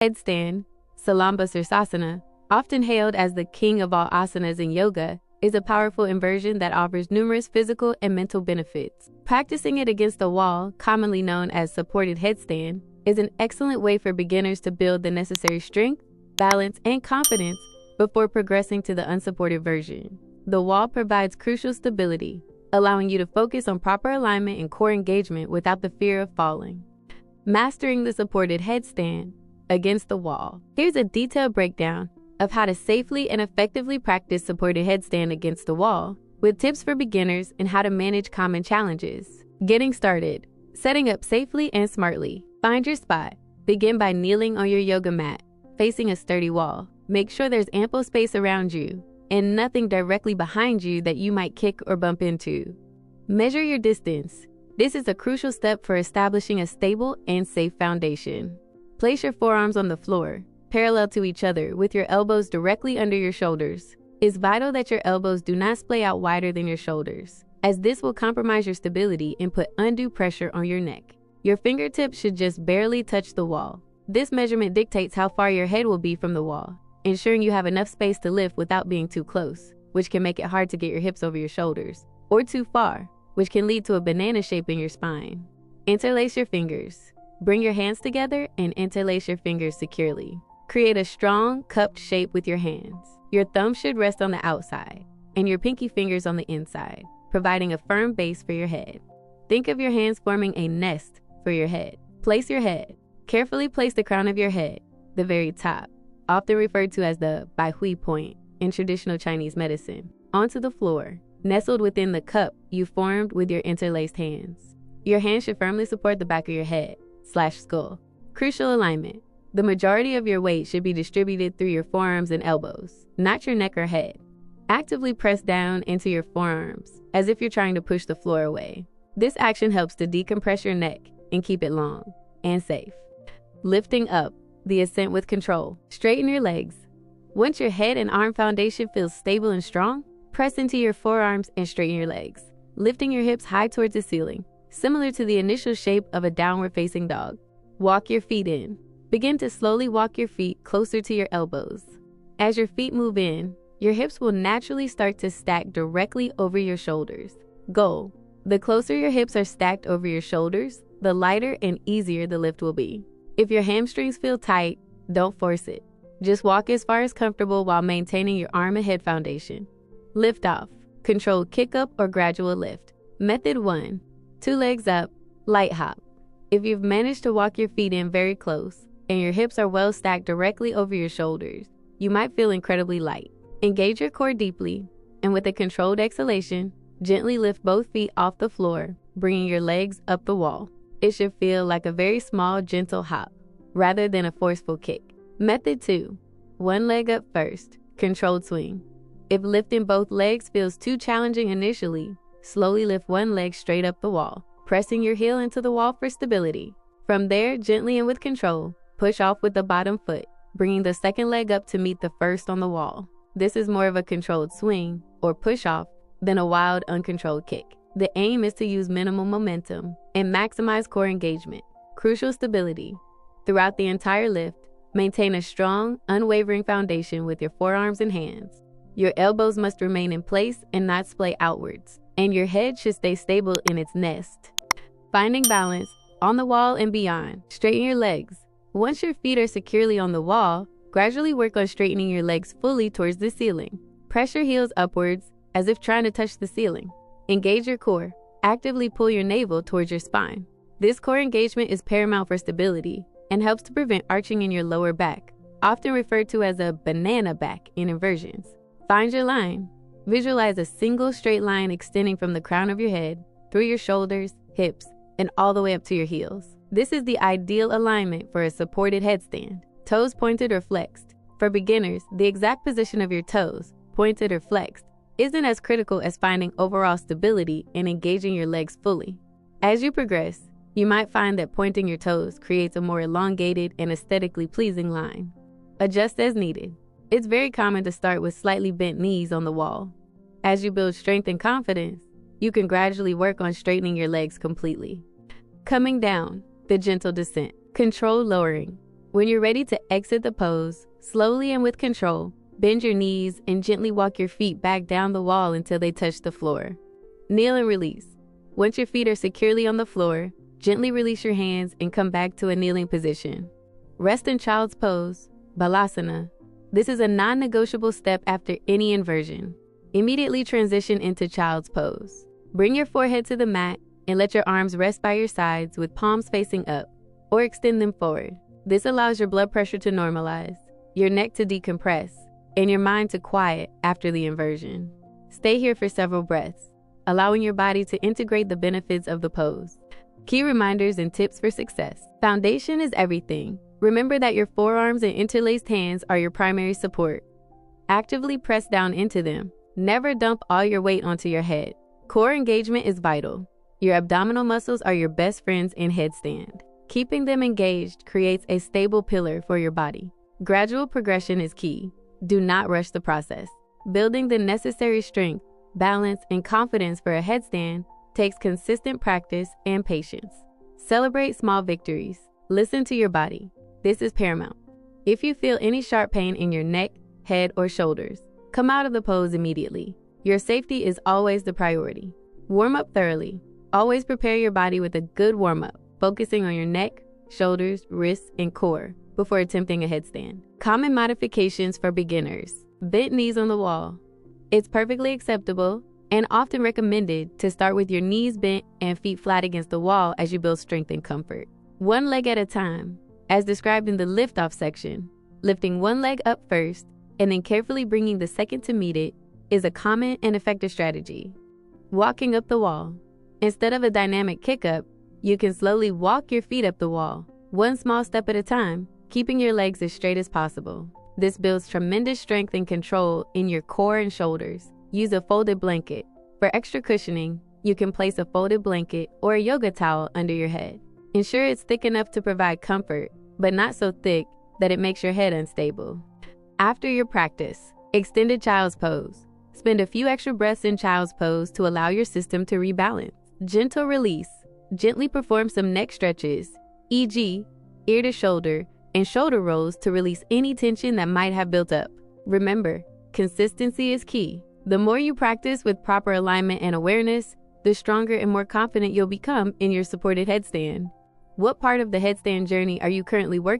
Headstand, Salamba Sirsasana, often hailed as the king of all asanas in yoga, is a powerful inversion that offers numerous physical and mental benefits. Practicing it against a wall, commonly known as supported headstand, is an excellent way for beginners to build the necessary strength, balance, and confidence before progressing to the unsupported version. The wall provides crucial stability, allowing you to focus on proper alignment and core engagement without the fear of falling. Mastering the supported headstand against the wall. Here's a detailed breakdown of how to safely and effectively practice supported headstand against the wall, with tips for beginners and how to manage common challenges. Getting started. Setting up safely and smartly. Find your spot. Begin by kneeling on your yoga mat, facing a sturdy wall. Make sure there's ample space around you and nothing directly behind you that you might kick or bump into. Measure your distance. This is a crucial step for establishing a stable and safe foundation. Place your forearms on the floor, parallel to each other, with your elbows directly under your shoulders. It's vital that your elbows do not splay out wider than your shoulders, as this will compromise your stability and put undue pressure on your neck. Your fingertips should just barely touch the wall. This measurement dictates how far your head will be from the wall, ensuring you have enough space to lift without being too close, which can make it hard to get your hips over your shoulders, or too far, which can lead to a banana shape in your spine. Interlace your fingers. Bring your hands together and interlace your fingers securely. Create a strong, cupped shape with your hands. Your thumb should rest on the outside, and your pinky fingers on the inside, providing a firm base for your head. Think of your hands forming a nest for your head. Place your head. Carefully place the crown of your head, the very top, often referred to as the Bai Hui point in traditional Chinese medicine, onto the floor, nestled within the cup you formed with your interlaced hands. Your hands should firmly support the back of your head/skull. Crucial alignment. The majority of your weight should be distributed through your forearms and elbows, not your neck or head. Actively press down into your forearms, as if you're trying to push the floor away. This action helps to decompress your neck and keep it long and safe. Lifting up, the ascent with control. Straighten your legs. Once your head and arm foundation feels stable and strong, press into your forearms and straighten your legs, lifting your hips high towards the ceiling, similar to the initial shape of a downward-facing dog. Walk your feet in. Begin to slowly walk your feet closer to your elbows. As your feet move in, your hips will naturally start to stack directly over your shoulders. Goal: the closer your hips are stacked over your shoulders, the lighter and easier the lift will be. If your hamstrings feel tight, don't force it. Just walk as far as comfortable while maintaining your arm and head foundation. Lift off. Controlled kick up or gradual lift. Method 1. 2 legs up, light hop. If you've managed to walk your feet in very close and your hips are well stacked directly over your shoulders, you might feel incredibly light. Engage your core deeply, and with a controlled exhalation, gently lift both feet off the floor, bringing your legs up the wall. It should feel like a very small, gentle hop, rather than a forceful kick. Method 2. 1 leg up first, controlled swing. If lifting both legs feels too challenging initially, slowly lift one leg straight up the wall, pressing your heel into the wall for stability. From there, gently and with control, push off with the bottom foot, bringing the second leg up to meet the first on the wall. This is more of a controlled swing, or push off, than a wild, uncontrolled kick. The aim is to use minimal momentum and maximize core engagement. Crucial stability. Throughout the entire lift, maintain a strong, unwavering foundation with your forearms and hands. Your elbows must remain in place and not splay outwards, and your head should stay stable in its nest. Finding balance on the wall and beyond. Straighten your legs. Once your feet are securely on the wall, gradually work on straightening your legs fully towards the ceiling. Press your heels upwards as if trying to touch the ceiling. Engage your core. Actively pull your navel towards your spine. This core engagement is paramount for stability and helps to prevent arching in your lower back, often referred to as a banana back in inversions. Find your line. Visualize a single straight line extending from the crown of your head, through your shoulders, hips, and all the way up to your heels. This is the ideal alignment for a supported headstand. Toes pointed or flexed. For beginners, the exact position of your toes, pointed or flexed, isn't as critical as finding overall stability and engaging your legs fully. As you progress, you might find that pointing your toes creates a more elongated and aesthetically pleasing line. Adjust as needed. It's very common to start with slightly bent knees on the wall. As you build strength and confidence, you can gradually work on straightening your legs completely. Coming down, the gentle descent. Controlled lowering. When you're ready to exit the pose, slowly and with control, bend your knees and gently walk your feet back down the wall until they touch the floor. Kneel and release. Once your feet are securely on the floor, gently release your hands and come back to a kneeling position. Rest in child's pose, balasana. This is a non-negotiable step after any inversion. Immediately transition into child's pose. Bring your forehead to the mat and let your arms rest by your sides with palms facing up, or extend them forward. This allows your blood pressure to normalize, your neck to decompress, and your mind to quiet after the inversion. Stay here for several breaths, allowing your body to integrate the benefits of the pose. Key reminders and tips for success. Foundation is everything. Remember that your forearms and interlaced hands are your primary support. Actively press down into them. Never dump all your weight onto your head. Core engagement is vital. Your abdominal muscles are your best friends in headstand. Keeping them engaged creates a stable pillar for your body. Gradual progression is key. Do not rush the process. Building the necessary strength, balance, and confidence for a headstand takes consistent practice and patience. Celebrate small victories. Listen to your body. This is paramount. If you feel any sharp pain in your neck, head, or shoulders, come out of the pose immediately. Your safety is always the priority. Warm up thoroughly. Always prepare your body with a good warm-up, focusing on your neck, shoulders, wrists, and core before attempting a headstand. Common modifications for beginners. Bent knees on the wall. It's perfectly acceptable and often recommended to start with your knees bent and feet flat against the wall as you build strength and comfort. One leg at a time. As described in the lift-off section, lifting one leg up first and then carefully bringing the second to meet it is a common and effective strategy. Walking up the wall. Instead of a dynamic kick-up, you can slowly walk your feet up the wall, one small step at a time, keeping your legs as straight as possible. This builds tremendous strength and control in your core and shoulders. Use a folded blanket. For extra cushioning, you can place a folded blanket or a yoga towel under your head. Ensure it's thick enough to provide comfort, but not so thick that it makes your head unstable. After your practice, extended child's pose. Spend a few extra breaths in child's pose to allow your system to rebalance. Gentle release. Gently perform some neck stretches, e.g., ear to shoulder, and shoulder rolls to release any tension that might have built up. Remember, consistency is key. The more you practice with proper alignment and awareness, the stronger and more confident you'll become in your supported headstand. What part of the headstand journey are you currently working